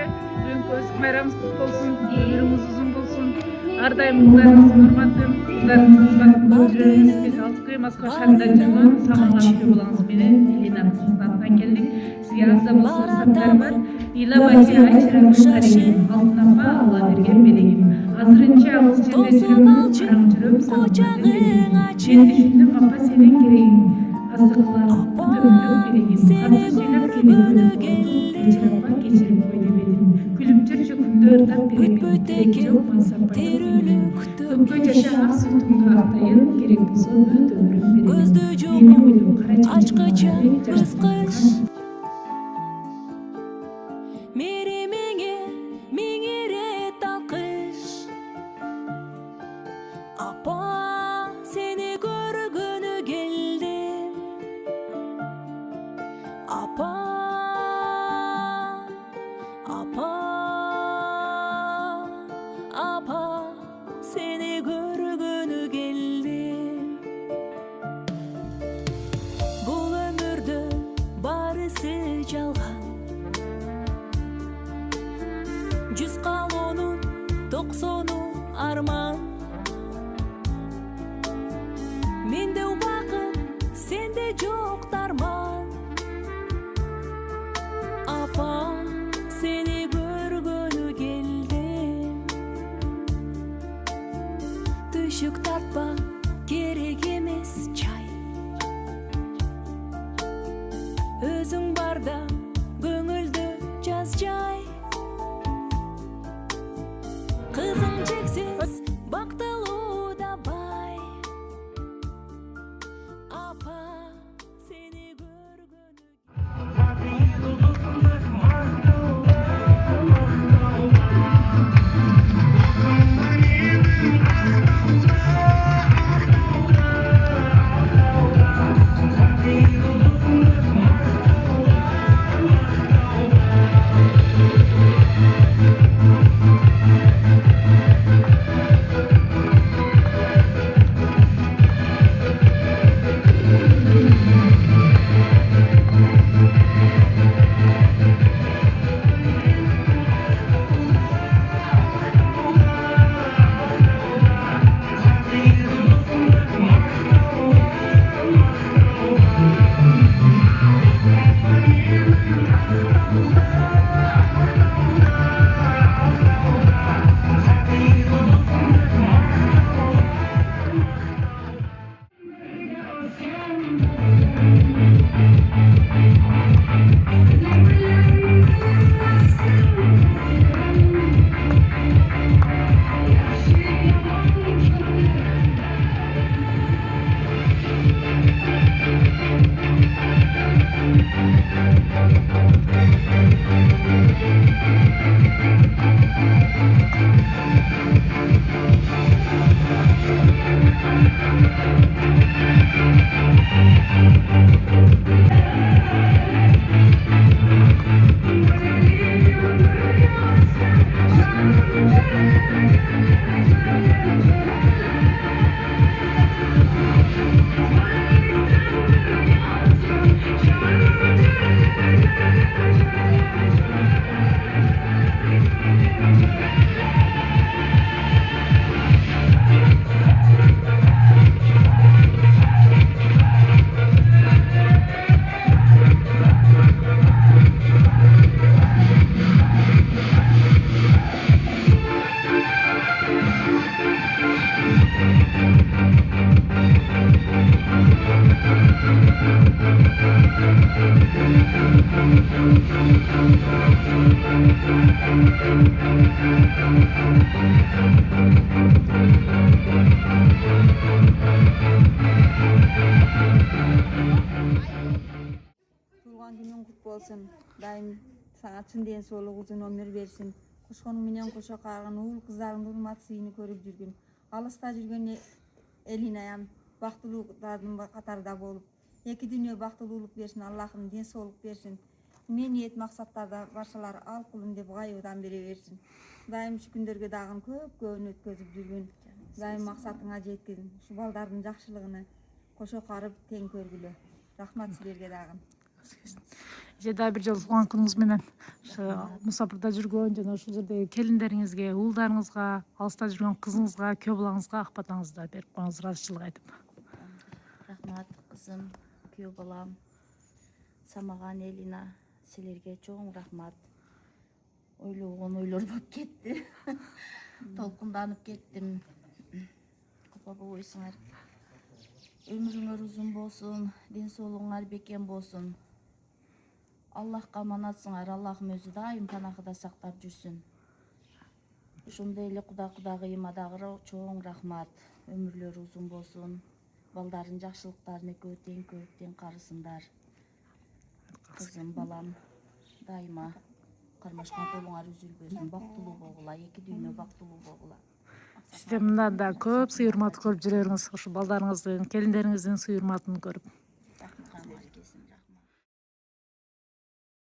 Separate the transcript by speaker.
Speaker 1: ача. Бүгүнкү майрамыңыз кутlu olsun. Ömrүңүз uzun болсун. Ар дайым кыздарыңыздын урматын, кыздарыңыздын кызматын көрүп биз Алтыкөй Москва шаарында жүргөн Самалган өлкө балаңыз менен Элина кызыңыздын атынан келдик. Сизге аз да болсо ырсаттар бар. Ыйламаки айчырагым карегим, алтын апа Алла берген белегим. Азырынча алыс жерде жүрөм, караң жүрөм, сагынмадым белегим. Мен түшүндүм апа сенин керегиң. Аздыкыларым көтөрүлүп белегим. Катты сүйлөп келип кечир апа кечирип кой деп едим. Күлүп жүрчү күндө ырдап беремин. Кереги жок мансапайдын демейм. Көпкө жаша ак сүтүңдү актайын, керек болсо өт өмүрүм беремин. Мени ойлоп кара чачкыча кыскыч.
Speaker 2: Меремеңе меңерет алкыш. Апа сени көргөнү келдим. Апа seni görgөнү келдим. Бул өмүрдө барысы жалган. 100 калоонун 90 арман. Менде убакыт, сенде жок дарман. Апа сени көргөнү келдим. Түшүк тартпа, керек эмес чай. Өзүң барда көңүлдө жаз жай. Кызың чексиз бактылуу да бай. Апа сени көргөнү.
Speaker 3: Tuğan günün kutlu olsun. Daim sana çın den soğuk uzun ömür versin. Kuşkonun menen koşa kargın uğul kızlarının hurmat suyunu körüp жүргүн. Алыста жүргөн Элинайам бактылуулуктардын катарында болуп, эки дүйнө бактылуулук берсин, Аллахым ден соолук берсин. Мен ниет максаттарда баршалар ал кулум деп гайыдан бере берсин. Дайым ушу күндөргө дагы көп өткөзүп жүргүн. Дайым максатыңа жеткин. Ушу балдардын жакшылыгыны кошо карып тең көргүлө. Рахмат силерге дагы.
Speaker 1: же дагы бир жолу туулган күнүңүз менен мусапырда жүргөн жана ушул жердеги келиндериңизге, уулдарыңызга, алыста жүргөн кызыңызга, күйөө балаңызга ак батаңызды да берип коюңуз ыраазычылык айтып.
Speaker 4: Рахмат кызым, күйөө балам, Самаган Элина, силерге чоң рахмат. Ойлогон ойлор болуп кетти. Толкунданып кеттим. Капа болбойсуңар. Өмүрүңөр узун болсун, ден соолугуңар бекем болсун. Аллахка аманатсыңар, Аллахым өзү дайым панахыда сактап жүрсүн. Ошондой эле кудагыйыма дагы чоң рахмат. Өмүрлөрү узун болсун. Балдардын жакшылыктарын экөө тең карысындар. Кызым, балам, дайыма кармашкан колуңар үзүлбөсүн, бактылуу болгула, эки дүйнө бактылуу болгула.
Speaker 1: Сизде мындан да көп сый урмат көрүп жүрөрүңүз, ушу балдарыңыздын, келиндериңиздин сый урматын көрүп.
Speaker 4: Рахмат келсин, рахмат.